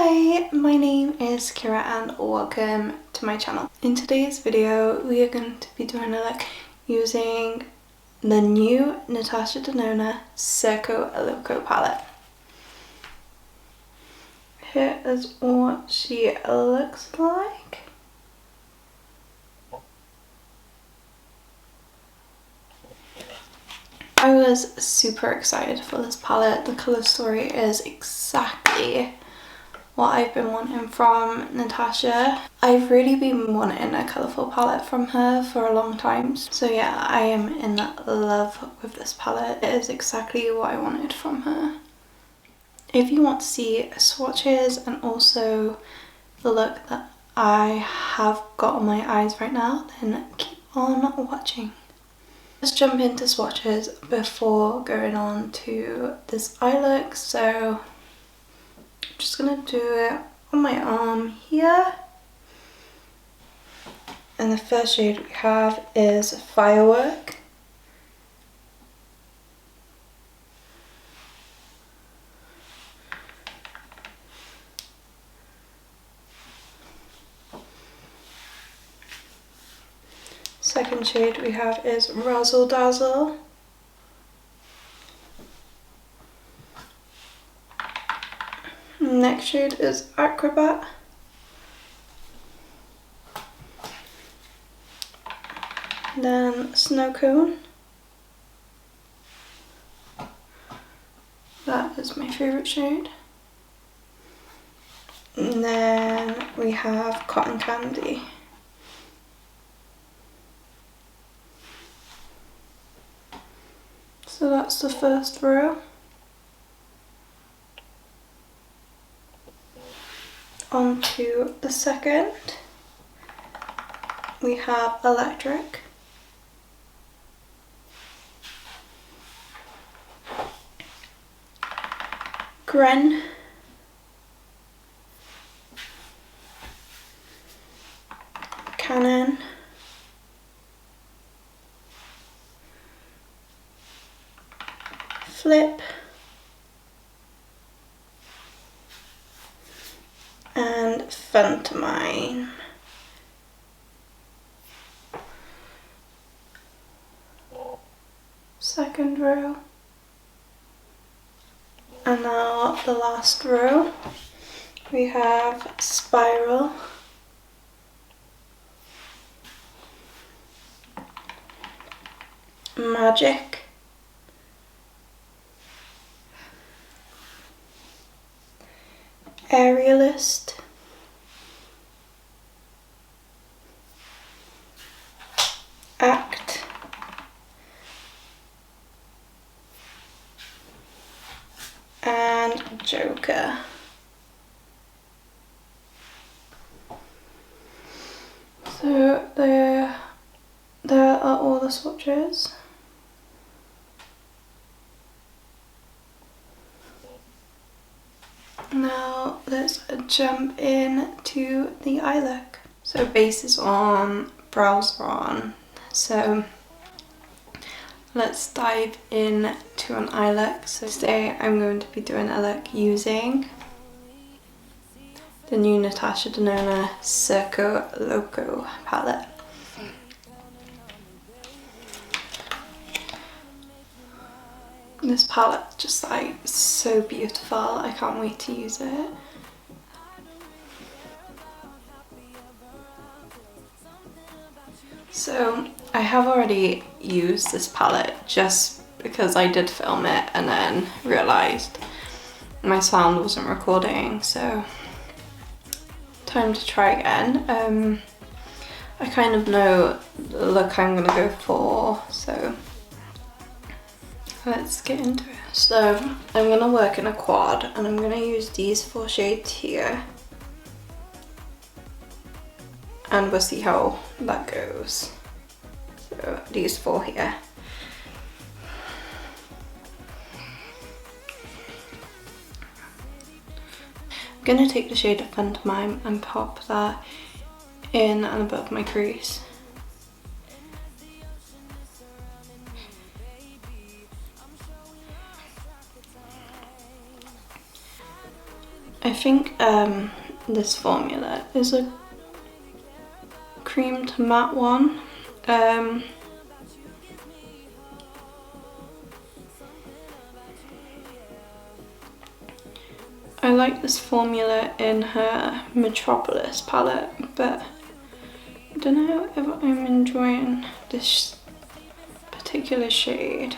Hi, my name is Kira and welcome to my channel. In today's video we are going to be doing a look using the new Natasha Denona Circo Loco palette. Here is what she looks like. I was super excited for this palette. The colour story is exactly what I've been wanting from Natasha. I've really been wanting a colourful palette from her for a long time. So yeah, I am in love with this palette. It is exactly what I wanted from her. If you want to see swatches and also the look that I have got on my eyes right now, then keep on watching. Let's jump into swatches before going on to this eye look. So I'm just gonna do it on my arm here. And the first shade we have is Firework. Second shade we have is Razzle Dazzle. Next shade is Acrobat. Then Snow Cone. That is my favourite shade. And then we have Cotton Candy. So that's the first row. On to the second. We have Electric. Gren. Cannon. Flip. And Fenty. Second row. And now the last row, we have Spiral, Magic, Aerialist, Act, and Joker. So there are all the swatches. Now let's jump in to the eye look. So base is on, brows are on. So let's dive in to an eye look. So today I'm going to be doing a look using the new Natasha Denona Circo Loco palette. This palette just like so beautiful. I can't wait to use it. So I have already used this palette just because I did film it and then realised my sound wasn't recording, so time to try again. I kind of know the look I'm gonna go for, so let's get into it. So I'm gonna work in a quad and I'm gonna use these 4 shades here. And we'll see how that goes. So these 4 here. I'm gonna take the shade of Fenty and pop that in and above my crease. I think this formula is a cream to matte one. I like this formula in her Metropolis palette, but I don't know if I'm enjoying this particular shade.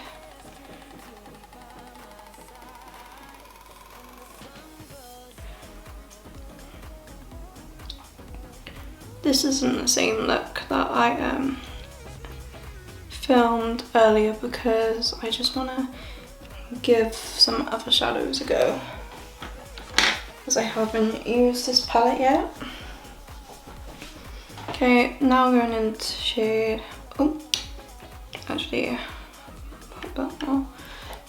This isn't the same look that I filmed earlier because I just want to give some other shadows a go, because I haven't used this palette yet. Okay, now going into shade, oh, actually, pop that now.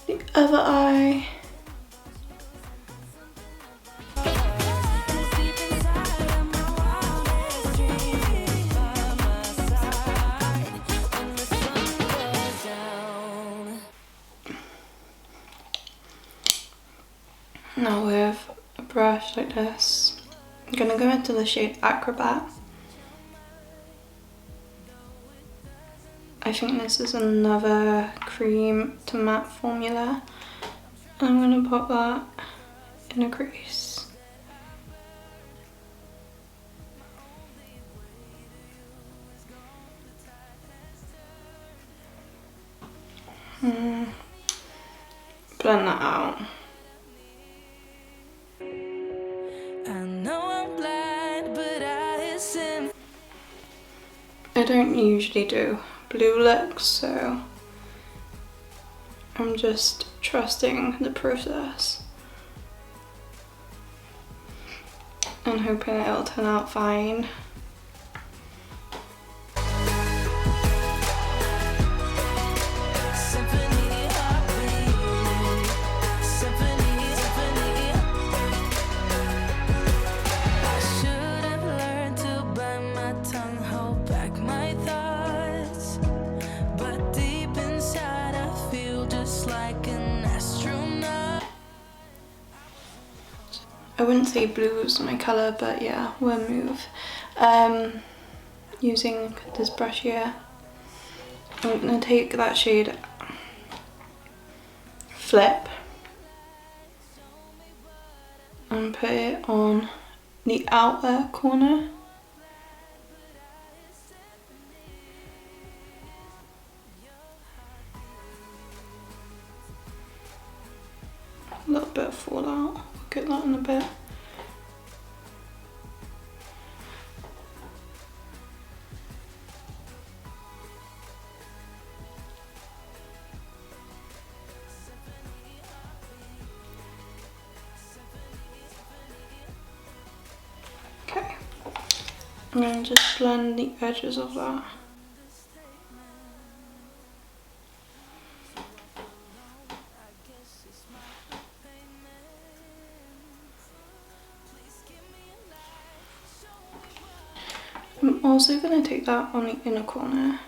The other eye. Now with a brush like this, I'm gonna go into the shade Acrobat. I think this is another cream to matte formula. I'm gonna pop that in a crease. Blend that out. I don't usually do blue looks, so I'm just trusting the process and hoping it'll turn out fine. I wouldn't say blue is my colour, but yeah, we'll move. Using this brush here, I'm going to take that shade Flip and put it on the outer corner. A little bit of fallout, we'll get that in a bit. Okay, I'm going to just blend the edges of that. I'm also going to take that on the inner corner.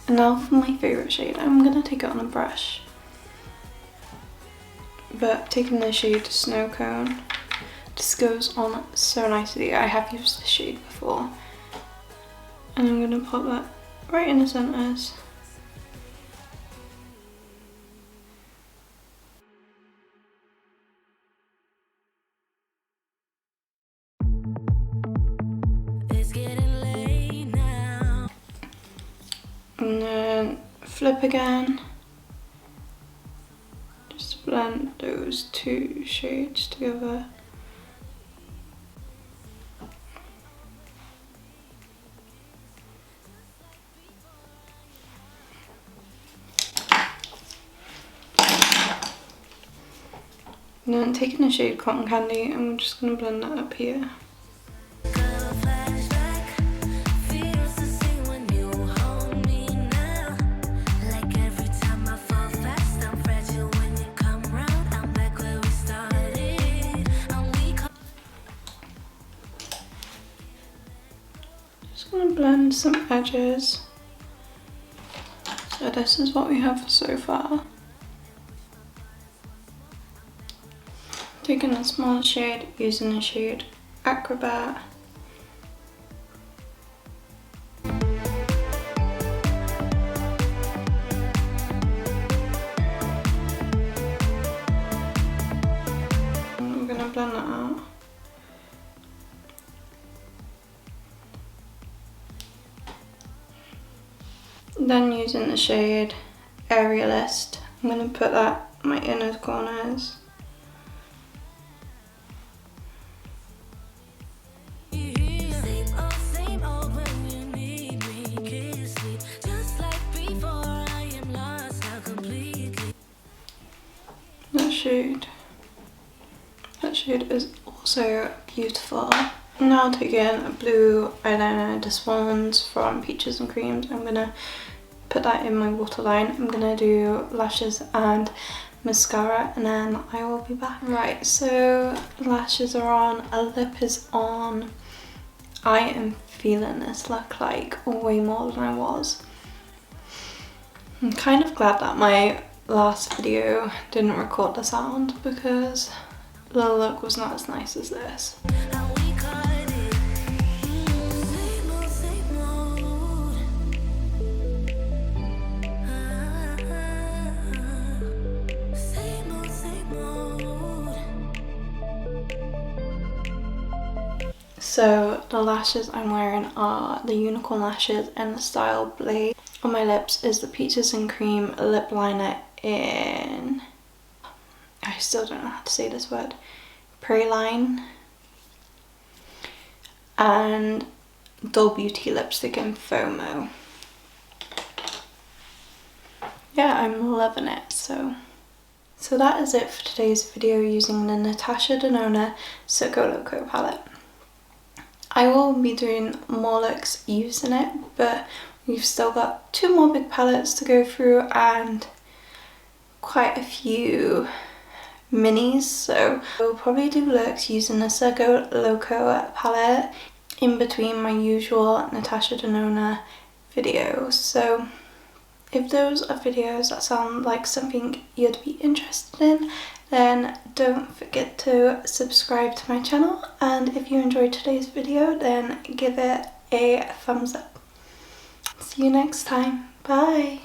And now for my favourite shade, I'm going to take it on a brush. But taking the shade Snow Cone, this goes on so nicely. I have used this shade before. And I'm going to pop that right in the centres. And then flip again, just blend those two shades together. And then taking the shade Cotton Candy, I'm just going to blend that up here. Just gonna blend some edges. So this is what we have so far. Taking a small shade, using the shade Acrobat. I'm gonna blend that out. Then using the shade Aerialist, I'm going to put that in my inner corners. That shade is also beautiful. Now taking a blue eyeliner, this one's from Peaches and Creams. I'm gonna put that in my waterline. I'm gonna do lashes and mascara and then I will be back. Right, so lashes are on, a lip is on. I am feeling this look like way more than I was. I'm kind of glad that my last video didn't record the sound because the look was not as nice as this. So the lashes I'm wearing are the unicorn lashes in the style Blade. On my lips is the Peaches and Cream lip liner in, I still don't know how to say this word, Praline, and Dull Beauty lipstick in FOMO. Yeah, I'm loving it. So that is it for today's video using the Natasha Denona Circo Loco palette. I will be doing more looks using it, but we've still got 2 more big palettes to go through and quite a few minis, so we'll probably do looks using the Circo Loco palette in between my usual Natasha Denona videos. So if those are videos that sound like something you'd be interested in, then don't forget to subscribe to my channel, and if you enjoyed today's video then give it a thumbs up. See you next time. Bye!